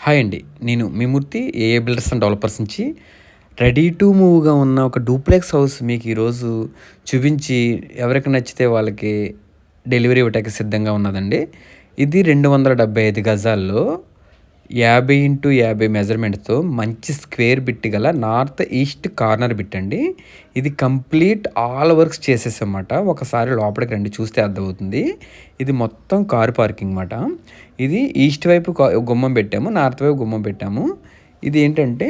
Hi అండి. నేను మీ మూర్తి ఏఏ బిల్డర్స్ అండ్ డెవలపర్స్ నుంచి రెడీ టు మూవ్‌గా ఉన్న ఒక డూప్లెక్స్ హౌస్ మీకు ఈరోజు చూపించి ఎవరికి నచ్చితే వాళ్ళకి డెలివరీ ఇవ్వటానికి సిద్ధంగా ఉన్నదండి. ఇది 275 గజాల్లో 50x50 మెజర్‌మెంట్‌తో మంచి స్క్వేర్ బిట్ గల నార్త్ ఈస్ట్ కార్నర్ బిట్ అండి. ఇది కంప్లీట్ ఆల్ వర్క్స్ చేసేసామాట. ఒకసారి లోపలికి రండి చూస్తే అర్థమవుతుంది. ఇది మొత్తం కార్ పార్కింగ్ మాట. ఇది ఈస్ట్ వైపు గుమ్మం పెట్టాము. నార్త్ వైపు గుమ్మం పెట్టాము. ఇది ఏంటంటే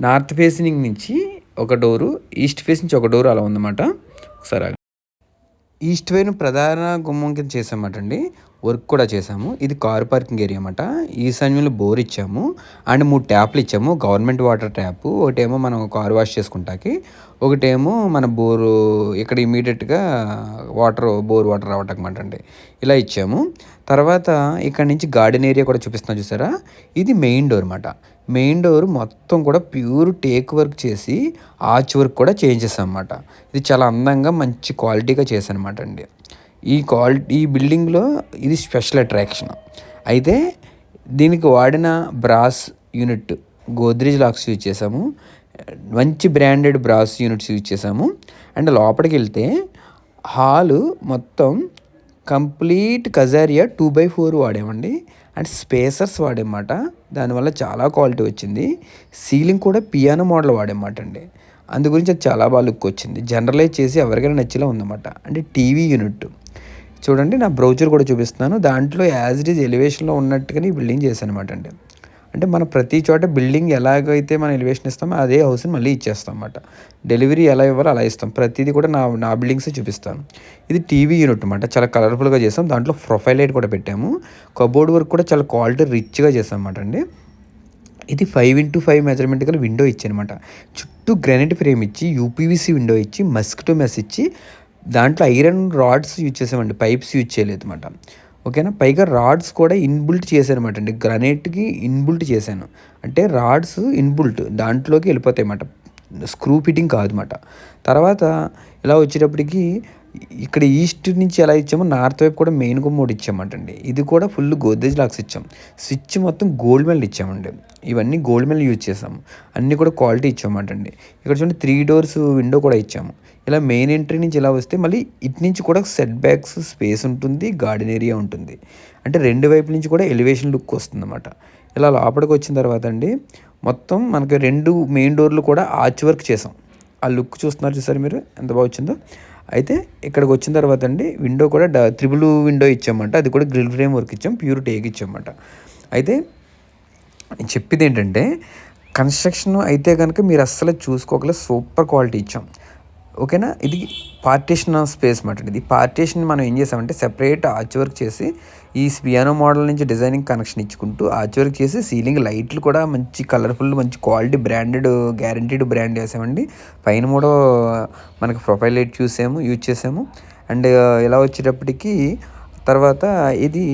నార్త్ ఫేసింగ్ నుంచి ఒక డోరు, ఈస్ట్ ఫేస్ నుంచి ఒక డోరు అలా ఉందన్నమాట. ఒకసారి ఈస్ట్ వైపు ప్రధాన గుమ్మం కింద చేసామట అండి. వర్క్ కూడా చేసాము. ఇది కార్ పార్కింగ్ ఏరియా అన్నమాట. ఈశాన్యంలో బోర్ ఇచ్చాము అండ్ 3 ట్యాప్లు ఇచ్చాము. గవర్నమెంట్ వాటర్ ట్యాపు, ఒకటేమో మనం కార్ వాష్ చేసుకుంటాకి, ఒకటేమో మన బోరు ఇక్కడ ఇమీడియట్గా బోర్ వాటర్ రావటం అండి. ఇలా ఇచ్చాము. తర్వాత ఇక్కడ నుంచి గార్డెన్ ఏరియా కూడా చూపిస్తున్నాం చూసారా. ఇది మెయిన్ డోర్ అన్నమాట. మెయిన్ డోర్ మొత్తం కూడా ప్యూర్ టేక్ వర్క్ చేసి ఆర్చ్ వర్క్ కూడా చేయించేసాం అన్నమాట. ఇది చాలా అందంగా మంచి క్వాలిటీగా చేశాను అనమాట అండి. ఈ బిల్డింగ్లో ఇది స్పెషల్ అట్రాక్షన్. అయితే దీనికి వాడిన brass unit Godrej locks use చేసాము. మంచి బ్రాండెడ్ బ్రాస్ యూనిట్స్ యూజ్ చేసాము. అండ్ లోపలికి వెళ్తే హాలు మొత్తం కంప్లీట్ కజారియా 2x4 వాడామండి. అండ్ స్పేసర్స్ వాడేమాట. దానివల్ల చాలా క్వాలిటీ వచ్చింది. సీలింగ్ కూడా పియానో మోడల్ వాడేమాట అండి. అందు గురించి అది చాలా బాగా లుక్ వచ్చింది. జనరలైజ్ చేసి ఎవరికైనా నచ్చేలా ఉందన్నమాట. అంటే టీవీ యూనిట్ చూడండి, నా బ్రౌచర్ కూడా చూపిస్తున్నాను. దాంట్లో యాజ్ ఇట్ ఈజ్ ఎలివేషన్లో ఉన్నట్టుగానే ఈ బిల్డింగ్ చేశాను అనమాట అండి. అంటే మనం ప్రతి చోట బిల్డింగ్ ఎలాగైతే మనం ఎలివేషన్ ఇస్తామో అదే హౌస్ని మళ్ళీ ఇచ్చేస్తాం అన్నమాట. డెలివరీ ఎలా ఇవ్వాలో అలా ఇస్తాం. ప్రతిదీ కూడా నా బిల్డింగ్స్ చూపిస్తాను. ఇది టీవీ యూనిట్ అనమాట. చాలా కలర్ఫుల్గా చేస్తాం. దాంట్లో ప్రొఫైల్ లైట్ కూడా పెట్టాము. కబోర్డ్ వర్క్ కూడా చాలా క్వాలిటీ రిచ్గా చేస్తాం అన్నమాట అండి. ఇది 5x5 మెజర్మెంట్ గల విండో ఇచ్చానమాట. చుట్టూ గ్రానైట్ ఫ్రేమ్ ఇచ్చి, యూపీవీసీ విండో ఇచ్చి, మస్కిటో మెస్ ఇచ్చి, దాంట్లో ఐరన్ రాడ్స్ యూజ్ చేసామండి. పైప్స్ యూజ్ చేయలేదు అనమాట. ఓకేనా. పైగా రాడ్స్ కూడా ఇన్బుల్ట్ చేశాను అనమాట అండి. గ్రానైట్కి ఇన్బుల్ట్ చేశాను. అంటే రాడ్స్ ఇన్బుల్ట్ దాంట్లోకి వెళ్ళిపోతాయి అన్నమాట. స్క్రూ ఫిట్టింగ్ కాదన్నమాట. తర్వాత ఇలా వచ్చేటప్పటికి ఇక్కడ ఈస్ట్ నుంచి ఎలా ఇచ్చామో నార్త్ వైపు కూడా మెయిన్ గుమ్మోడు ఇచ్చామట అండి. ఇది కూడా ఫుల్ గోద్రేజ్ లాక్స్ ఇచ్చాం. స్విచ్ మొత్తం గోల్డ్ మెల్ ఇచ్చామండి. ఇవన్నీ గోల్డ్ మెల్ యూజ్ చేసాము. అన్నీ కూడా క్వాలిటీ ఇచ్చామట అండి. ఇక్కడ చూడండి 3 డోర్స్ విండో కూడా ఇచ్చాము. ఇలా మెయిన్ ఎంట్రీ నుంచి ఇలా వస్తే మళ్ళీ ఇటు నుంచి కూడా సెట్ బ్యాక్స్ స్పేస్ ఉంటుంది, గార్డెన్ ఏరియా ఉంటుంది. అంటే 2 వైపుల నుంచి కూడా ఎలివేషన్ లుక్ వస్తుంది అన్నమాట. ఇలా లోపలికి వచ్చిన తర్వాత అండి మొత్తం మనకి 2 మెయిన్ డోర్లు కూడా ఆర్చ్ వర్క్ చేసాం. ఆ లుక్ చూస్తున్నారు చూసారు మీరు ఎంత బాగా వచ్చిందో. అయితే ఇక్కడికి వచ్చిన తర్వాత అండి విండో కూడా త్రిబుల్ విండో ఇచ్చామంట. అది కూడా గ్రిల్ ఫ్రేమ్ వర్క్ ఇచ్చాం, ప్యూర్ టేక్ ఇచ్చామంట. అయితే నేను చెప్పేది ఏంటంటే కన్స్ట్రక్షన్ అయితే కనుక మీరు అస్సలు చూసుకోగల సూపర్ క్వాలిటీ ఇచ్చాం. ఓకేనా. ఇది పార్టీషన్ స్పేస్ మాట. ఇది పార్టీషన్ మనం ఏం చేసామంటే సెపరేట్ ఆర్చ్ వర్క్ చేసి ఈ పియానో మోడల్ నుంచి డిజైనింగ్ కనెక్షన్ ఇచ్చుకుంటూ ఆర్చ్ వర్క్ చేసి సీలింగ్ లైట్లు కూడా మంచి కలర్ఫుల్ మంచి క్వాలిటీ బ్రాండెడ్ గ్యారంటీడ్ బ్రాండ్ వేసామండి. పైన కూడా మనకి ప్రొఫైల్ లైట్ యూజ్ చేసాము. అండ్ ఇలా వచ్చేటప్పటికి తర్వాత ఇది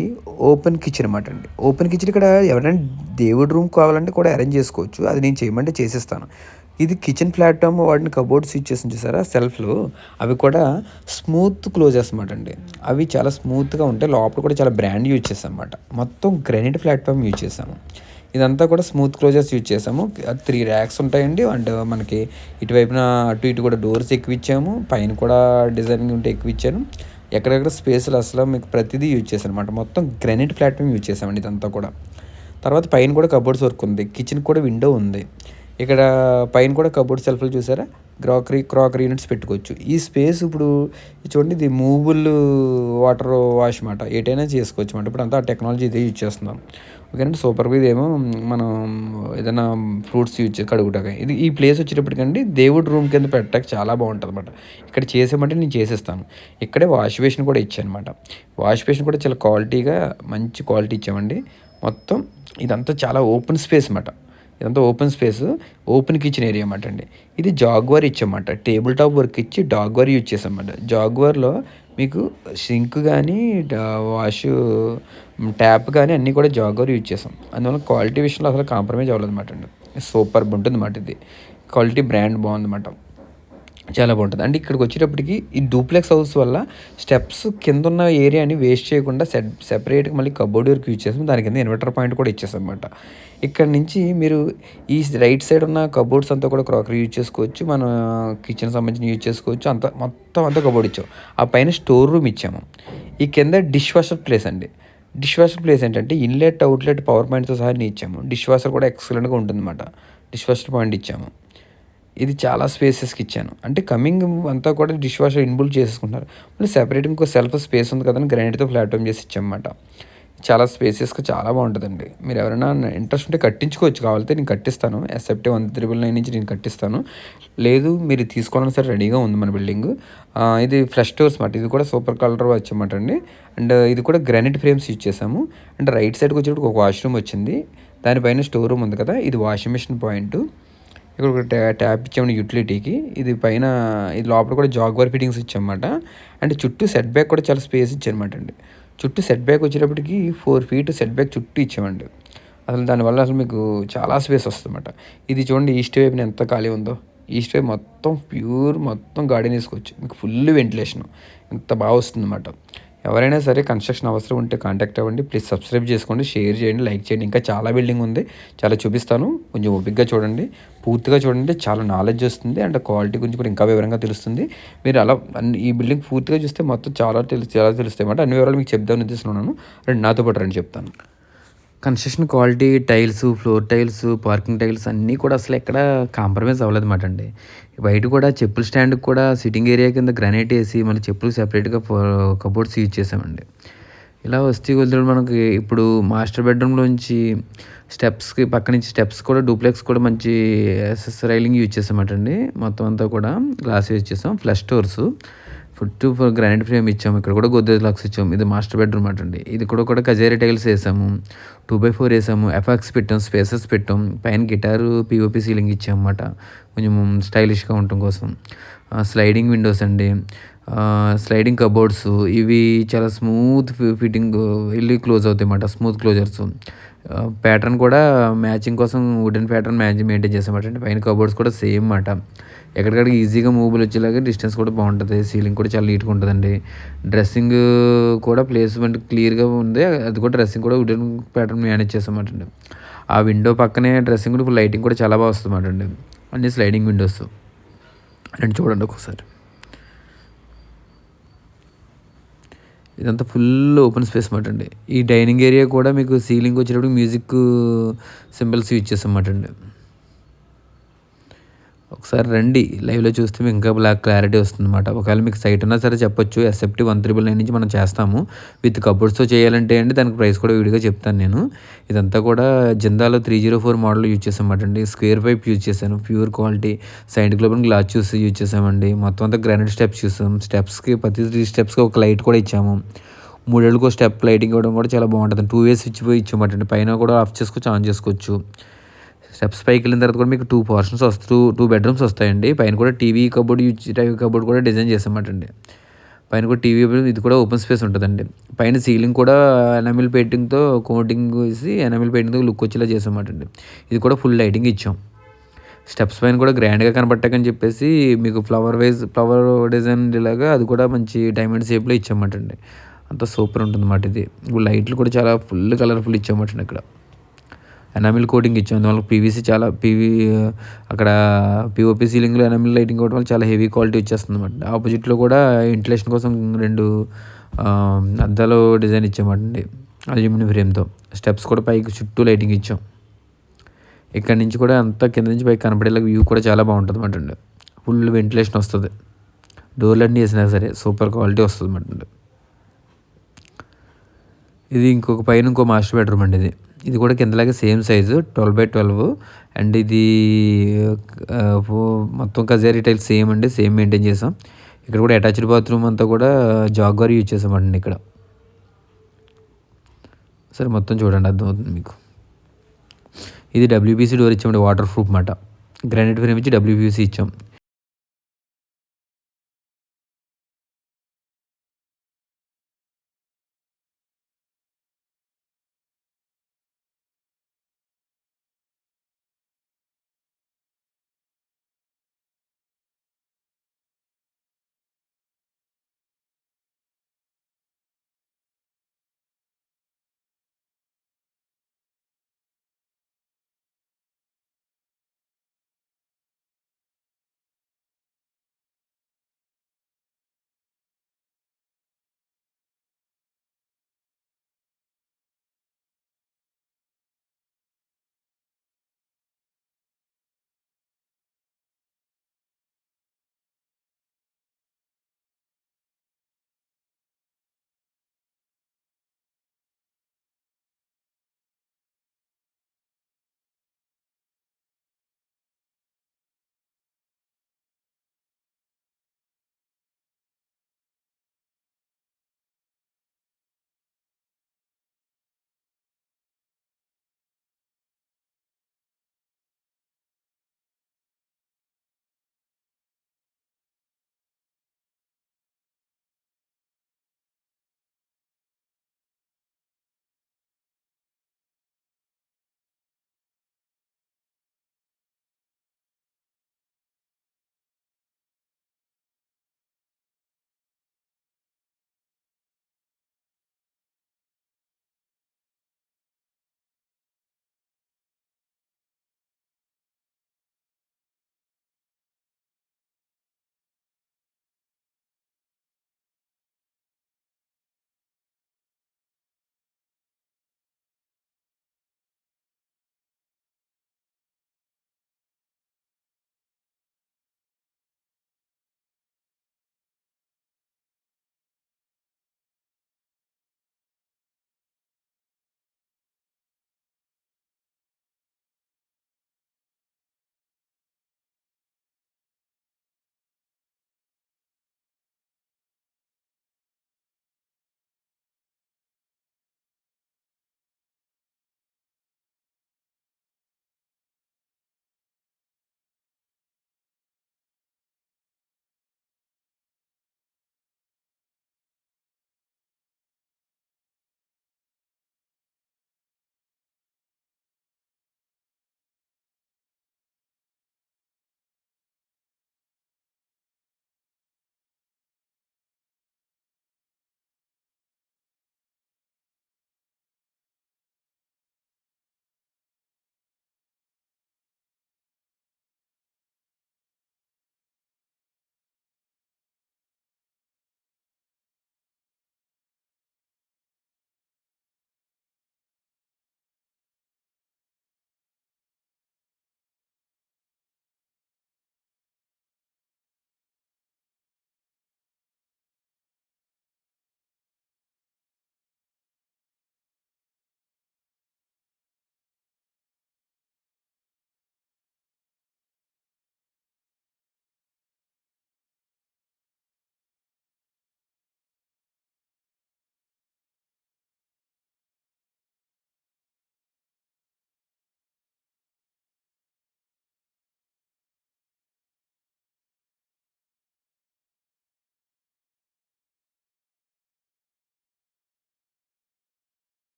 ఓపెన్ కిచెన్ అనమాట అండి. ఓపెన్ కిచెన్ ఇక్కడ ఎవరైనా దేవుడి రూమ్ కావాలంటే కూడా అరేంజ్ చేసుకోవచ్చు. అది నేను చేయమంటే చేసేస్తాను. ఇది కిచెన్ ప్లాట్ఫామ్ వాటిని కబోర్డ్స్ యూజ్ చేసి చూసారా సెల్ఫ్లు, అవి కూడా స్మూత్ క్లోజెస్ అనమాట అండి. అవి చాలా స్మూత్గా ఉంటాయి. లోపల కూడా చాలా బ్రాండ్ యూజ్ చేసాం అనమాట. మొత్తం గ్రానైట్ ప్లాట్ఫామ్ యూజ్ చేసాము. ఇదంతా కూడా స్మూత్ క్లోజెస్ యూజ్ చేసాము. 3 ర్యాక్స్ ఉంటాయండి. అండ్ మనకి ఇటువైపున అటు ఇటు కూడా డోర్స్ ఎక్కువ ఇచ్చాము. పైన కూడా డిజైనింగ్ ఉంటే ఎక్కువ ఇచ్చాను. ఎక్కడెక్కడ స్పేస్లు అసలు మీకు ప్రతిదీ యూజ్ చేశాను అనమాట. మొత్తం గ్రానైట్ ప్లాట్ఫామ్ యూజ్ చేసామండి ఇదంతా కూడా. తర్వాత పైన కూడా కబోర్డ్స్ వర్క్ ఉంది. కిచెన్ కూడా విండో ఉంది. ఇక్కడ పైన కూడా కబోర్డ్ సెల్ఫ్లు చూసారా. క్రాకరీ యూనిట్స్ పెట్టుకోవచ్చు. ఈ స్పేస్ ఇప్పుడు చూడండి, ఇది మూవబుల్ వాటర్ వాష్ మాట. ఏటైనా చేసుకోవచ్చు అన్నమాట. ఇప్పుడు అంతా టెక్నాలజీ ఇదే యూజ్ చేస్తున్నాం. ఓకేనండి. సూపర్గా ఇదేమో మనం ఏదైనా ఫ్రూట్స్ యూజ్ కడుగుటాక. ఈ ప్లేస్ వచ్చేటప్పటికండి దేవుడి రూమ్ కింద పెట్టడానికి చాలా బాగుంటుంది అనమాట. ఇక్కడ చేసామంటే నేను చేసేస్తాను. ఇక్కడే వాష్ బేసిన్ కూడా ఇచ్చానమాట. వాష్ బేసిన్ కూడా చాలా క్వాలిటీగా మంచి క్వాలిటీ ఇచ్చామండి. మొత్తం ఇదంతా చాలా ఓపెన్ స్పేస్ అన్నమాట. ఇదంతా open space, open kitchen area అన్నమాట అండి. ఇది జాగ్వార్ ఇచ్చామన్నమాట. టేబుల్ టాప్ వర్క్ ఇచ్చి జాగ్వార్ యూజ్ చేసామన్నమాట. జాగ్వార్లో మీకు సింక్ కానీ వాష్ ట్యాప్ కానీ అన్నీ కూడా జాగ్వార్ యూజ్ చేసాం. అందువల్ల క్వాలిటీ విషయంలో అసలు కాంప్రమైజ్ అవ్వలేదు అనమాట అండి. సూపర్ ఉంటుంది అన్నమాట. ఇది క్వాలిటీ బ్రాండ్ బాగుందన్నమాట. చాలా బాగుంటది. అంటే ఇక్కడికొచ్చేటప్పటికి ఈ డూప్లెక్స్ హౌస్ వల్ల స్టెప్స్ కిందున్న ఏరియాని వేస్ట్ చేయకుండా సెపరేట్‌గా మళ్ళీ కబోర్డ్ వరకు యూజ్ చేసాం. దాని కింద ఇన్వర్టర్ పాయింట్ కూడా ఇచ్చేసామనమాట. ఇక్కడి నుంచి మీరు ఈ రైట్ సైడ్ ఉన్న కబోర్డ్స్ అంతా కూడా క్రాకరీ యూజ్ చేసుకోవచ్చు. మన కిచెన్‌కి సంబంధించినవి యూజ్ చేసుకోవచ్చు. అంతా మొత్తం అంతా కబోర్డ్ ఇచ్చాం. ఆ పైన స్టోర్ రూమ్ ఇచ్చాము. ఈ కింద డిష్ వాషర్ ప్లేస్ అండి. డిష్ వాషర్ ప్లేస్ ఏంటంటే ఇన్‌లెట్, అవుట్‌లెట్ పవర్ పాయింట్‌తో సహా అన్నీ ఇచ్చాము. డిష్ వాషర్ కూడా ఎక్సలెంట్‌గా ఉంటుందన్నమాట. డిష్ వాషర్ పాయింట్ ఇచ్చాము. ఇది చాలా స్పేసెస్‌కి ఇచ్చాను. అంటే కమింగ్ అంతా కూడా డిష్ వాషర్ ఇన్‌బిల్ట్ చేసేసుకుంటున్నారు. మళ్ళీ సెపరేట్ ఇంకో సెల్ఫ్ స్పేస్ ఉంది కదని గ్రానైట్‌తో ప్లాట్‌ఫార్మ్ చేసి ఇచ్చామన్నమాట. చాలా స్పేసియస్‌గా చాలా బావుంటదండి. మీరు ఎవరైనా ఇంట్రెస్ట్ ఉంటే కట్టించుకోవచ్చు కావాలితే నేను కట్టిస్తాను. ఎస్ఎఫ్టీ 1,999 నుంచి నేను కట్టిస్తాను. లేదు మీరు తీసుకోవాలన్నా సరే రెడీగా ఉంది మన బిల్డింగు. ఇది ఫ్లష్ డోర్స్ మాట. ఇది కూడా సూపర్ కలర్ వచ్చనమాట అండి. అండ్ ఇది కూడా గ్రానైట్ ఫ్రేమ్స్ యూజ్ చేసాము. అండ్ రైట్ సైడ్‌కి వచ్చేటప్పటికి ఒక వాష్‌రూమ్ వచ్చింది. దానిపైన స్టోర్ రూమ్ ఉంది కదా! ఇది వాషింగ్ మిషన్ పాయింటు. ఇక్కడ ఒక ట్యాప్ ఇచ్చామండి యుటిలిటీకి. ఇది పైన ఇది లోపల కూడా జాగ్వార్ ఫిట్టింగ్స్ ఇచ్చామన్నమాట. అండ్ చుట్టూ సెట్ బ్యాక్ కూడా చాలా స్పేస్ ఇచ్చారన్నమాట అండి. చుట్టూ సెట్ బ్యాక్ వచ్చేటప్పటికి 4 ఫీట్ సెట్ బ్యాక్ చుట్టూ ఇచ్చామండి. అసలు దానివల్ల అసలు మీకు చాలా స్పేస్ వస్తుందన్నమాట. ఇది చూడండి ఈస్ట్ వైపున ఎంత ఖాళీ ఉందో. ఈస్ట్ వైపు మొత్తం ప్యూర్ మొత్తం గార్డెన్ వేసుకోవచ్చు. మీకు ఫుల్ వెంటిలేషన్. ఎంత బాగా వస్తుందన్నమాట. ఎవరైనా సరే కన్స్ట్రక్షన్ అవసరం ఉంటే కాంటాక్ట్ అవ్వండి. ప్లీజ్ సబ్స్క్రైబ్ చేసుకోండి, షేర్ చేయండి, లైక్ చేయండి. ఇంకా చాలా బిల్డింగ్ ఉంది. చాలా చూపిస్తాను. కొంచెం ఓపికగా చూడండి. పూర్తిగా చూడండి. చాలా నాలెడ్జ్ వస్తుంది. అండ్ క్వాలిటీ గురించి కూడా ఇంకా వివరంగా తెలుస్తుంది. మీరు అలా ఈ బిల్డింగ్ పూర్తిగా చూస్తే మొత్తం చాలా తెలుస్తాయి అన్నమాట. అన్ని వివరాలు మీకు చెప్దామని ఉద్దేశిస్తున్నాను. రండి నాతో పాటు రండి చెప్తాను. Construction quality tiles, floor tiles, parking tiles అన్నీ కూడా అసలు ఎక్కడ కాంప్రమైజ్ అవ్వలేదన్నమాట అండి. బయట కూడా చెప్పుల స్టాండ్‌కి కూడా సిట్టింగ్ ఏరియా కింద గ్రానైట్ ఏసి మళ్ళీ చెప్పులు సెపరేట్‌గా కబోర్డ్స్ యూజ్ చేసామండి. ఇలా వస్తూ వెళ్తూ మనకి ఇప్పుడు మాస్టర్ బెడ్‌రూమ్‌లోంచి స్టెప్స్‌కి పక్క నుంచి స్టెప్స్ కూడా డూప్లెక్స్ కూడా మంచి ఎస్ఎస్ రైలింగ్ యూజ్ చేసామటండి. మొత్తం అంతా కూడా గ్లాస్ యూజ్ చేసాం. Flush doors. చుట్టూ గ్రానైట్ ఫ్రేమ్ ఇచ్చాము. ఇక్కడ కూడా గోద్రేజ్ లాక్స్ ఇచ్చాము. ఇది మాస్టర్ బెడ్రూమ్ అటండి. ఇది కూడా కజేరి టైల్స్ ఏసాము. 2/4 ఏసాము. ఎఫాక్స్ పెట్టాం. స్పేసెస్ పెట్టాం. పైన గిటారు పీఓపీ సీలింగ్ ఇచ్చామన్నమాట. కొంచెం స్టైలిష్‌గా ఉండటం కోసం. స్లైడింగ్ విండోస్ అండి. స్లైడింగ్ కబోర్డ్స్ ఇవి చాలా స్మూత్ ఫిట్టింగ్ ఎళ్లి క్లోజ్ అవుతాయన్నమాట. Smooth closers. ప్యాటర్న్ కూడా మ్యాచింగ్ కోసం వుడెన్ ప్యాటర్న్ మెయింటైన్ చేసామటండి. పైన కబోర్డ్స్ కూడా సేమ్ మాట. ఎక్కడికక్కడ ఈజీగా మూవ్‌బుల్ వచ్చేలాగా డిస్టెన్స్ కూడా బావుంటది. సీలింగ్ కూడా చాలా నీట్‌గా ఉంటదండి. డ్రెస్సింగ్ కూడా ప్లేస్‌మెంట్ క్లియర్‌గా ఉంది. అది కూడా డ్రెస్సింగ్ కూడా వుడెన్ ప్యాటర్న్ మేనేజ్ చేసామటండి. ఆ విండో పక్కనే డ్రెస్సింగ్ కూడా లైటింగ్ కూడా చాలా బాగా వస్తదన్నమాటండి. అన్ని స్లైడింగ్ విండోస్. రండి చూడండి ఒక్కసారి. ఇదంతా ఫుల్ ఓపెన్ స్పేస్ మాట అండి. ఈ డైనింగ్ ఏరియా కూడా మీకు సీలింగ్ వచ్చేటప్పటికి మ్యూజిక్ సింబల్స్ యూజ్ చేసామన్నమాట అండి. ఒకసారి రండి. లైవ్‌లో చూస్తే మీకు ఇంకా క్లారిటీ వస్తుందన్నమాట. ఒకవేళ మీకు సైట్ ఉన్నా సరే చెప్పొచ్చు. ఎస్ఎఫ్టీ 1,999 నుంచి మనం చేస్తాము. విత్ కబోర్డ్స్‌తో చేయాలంటే అండి దానికి ప్రైస్ కూడా విడిగా చెప్తాను నేను. ఇదంతా కూడా జిందాలో 304 మోడల్ యూజ్ చేసామన్నమాట అండి. స్క్వేర్ పైప్ యూజ్ చేశాను. Pure quality scientific open glass use చేసామండి. మొత్తం అంతా గ్రానైట్ స్టెప్స్ చూసాం. స్టెప్స్‌కి ప్రతి 3 స్టెప్స్‌కి ఒక లైట్ కూడా ఇచ్చాము. మూడేళ్ళకో స్టెప్ లైటింగ్ ఇవ్వడం కూడా చాలా బాగుంటది. 2 వే స్విచ్ ఇచ్చామన్నమాట అండి. పైన కూడా ఆఫ్ చేసుకోవచ్చు, ఆన్ చేసుకోవచ్చు. స్టెప్స్ పైకెళ్ళిన తర్వాత కూడా మీకు 2 పోర్షన్స్ 2 బెడ్‌రూమ్స్ వస్తాయండి. పైన కూడా టీవీ కబోర్డ్ కూడా డిజైన్ చేసామటండి. పైన కూడా టీవీ ఇది కూడా ఓపెన్ స్పేస్ ఉంటదండి. పైన సీలింగ్ కూడా ఎనామిల్ పెయింటింగ్‌తో కోటింగ్ వేసి ఎనామిల్ పెయింటింగ్‌తో లుక్ వచ్చేలా చేసామటండి. ఇది కూడా ఫుల్ లైటింగ్ ఇచ్చాం. స్టెప్స్ పైన కూడా గ్రాండ్‌గా కనపడటానికని చెప్పేసి మీకు ఫ్లవర్ డిజైన్ ఇలాగా అది కూడా మంచి డైమండ్ షేప్‌లో ఇచ్చామటండి. అంతా సూపర్ ఉంటుందన్నమాట ఇది. లైట్లు కూడా చాలా ఫుల్ కలర్‌ఫుల్ ఇచ్చామటండి ఇక్కడ. ఎనామిల్ కోటింగ్ ఇచ్చాం. అందువల్ల పీవీసీ చాలా అక్కడ పీఓపీ సీలింగ్‌లో ఎనామిల్ లైటింగ్ ఇవ్వడం వల్ల చాలా హెవీ క్వాలిటీ వచ్చేస్తుందన్నమాట. ఆపోజిట్‌లో కూడా వెంటిలేషన్ కోసం 2 అద్దాలు డిజైన్ ఇచ్చామండి. అల్యూమినియం ఫ్రేమ్‌తో. స్టెప్స్ కూడా పైకి చుట్టూ లైటింగ్ ఇచ్చాం. ఇక్కడి నుంచి కూడా అంతా కింద నుంచి పైకి కనపడేలాగా వ్యూ కూడా చాలా బాగుంటుందన్నమాట అండి. ఫుల్ వెంటిలేషన్ వస్తది. డోర్‌లన్నీ ఏసినా సరే సూపర్ క్వాలిటీ వస్తదన్నమాట అండి. ఇది ఇంకో మాస్టర్ బెడ్‌రూమ్ అండి ఇది. ఇది కూడా కిందలాగే సేమ్ సైజు 12/12 అండ్ ఇది ఆహ్, ఫో మొత్తం కజేరి టైల్స్ సేమ్ అండి. సేమ్ మెయింటైన్ చేసాం. ఇక్కడ కూడా అటాచ్డ్ బాత్రూమ్ అంతా కూడా జాగ్వార్ యూజ్ చేసామండి ఇక్కడ. సరే మొత్తం చూడండి అర్థమవుతుంది మీకు. ఇది డబ్ల్యూపీసీ డోర్ ఇచ్చామండి వాటర్ ప్రూఫ్ మాట. గ్రానైట్ ఫ్రేమ్ ఇచ్చి డబ్ల్యూపీసీ ఇచ్చాం.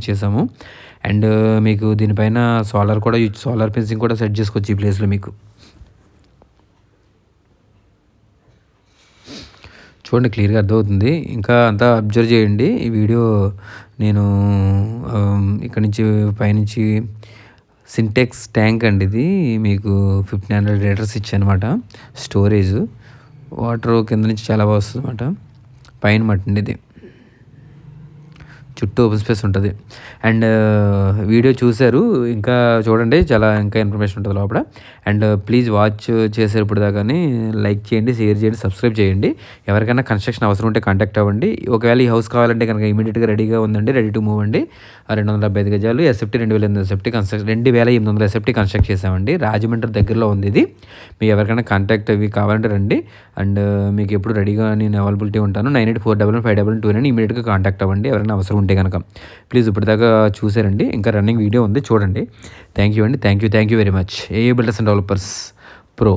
ఇచ్చేసాము. అండ్ మీకు దీనిపైన సోలార్ ఫెన్సింగ్ కూడా సెట్ చేసుకోవచ్చు ఈ ప్లేస్లో మీకు. చూడండి క్లియర్గా అర్థమవుతుంది. ఇంకా అంతా అబ్జర్వ్ చేయండి. ఈ వీడియో నేను ఇక్కడ నుంచి పైనుంచి సింటెక్స్ ట్యాంక్ అండి ఇది. మీకు 1500 లీటర్స్ ఇచ్చానమాట స్టోరేజ్. వాటర్ కింద నుంచి చాలా బాగా వస్తుంది అనమాట. పైన మట్టండి ఇది, చుట్టూ ఓపెన్ స్పేస్ ఉంటుంది. అండ్ వీడియో చూశారు, ఇంకా చూడండి, చాలా ఇంకా ఇన్ఫర్మేషన్ ఉంటుంది లోపల. అండ్ ప్లీజ్ వాచ్ చేశారు ఇప్పుడు దాకాని లైక్ చేయండి, షేర్ చేయండి, సబ్స్క్రైబ్ చేయండి. ఎవరికైనా కన్స్ట్రక్షన్ అవసరం ఉంటే కాంటాక్ట్ అవ్వండి. ఒకవేళ ఈ హౌస్ కావాలంటే కనుక ఇమీడియట్గా రెడీగా ఉందండి, రెడీ టు మూవ్ అండి. 275 గజాలు SFT 2800 SFT construction 2800 SFT construct చేసామండి. రాజమండ్రి దగ్గరలో ఉంది ఇది. మీకు ఎవరికైనా కాంటాక్ట్ అవి కావాలంటే రండి. అండ్ మీకు ఎప్పుడు రెడీగా నేను అవైలబిలిటీ ఉంటాను. 98415152 ఇమీడియట్గా కాంటాక్ట్ అవ్వండి ఎవరైనా అవసరం ఉంటే కనుక. ప్లీజ్ ఇప్పటిదాకా చూసారండి, ఇంకా రన్నింగ్ వీడియో ఉంది చూడండి. థ్యాంక్ యూ అండి. Thank you very much. AA builders and developers pro.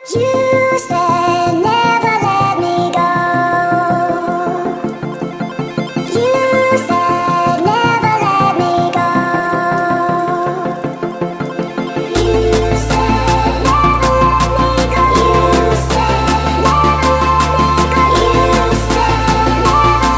You said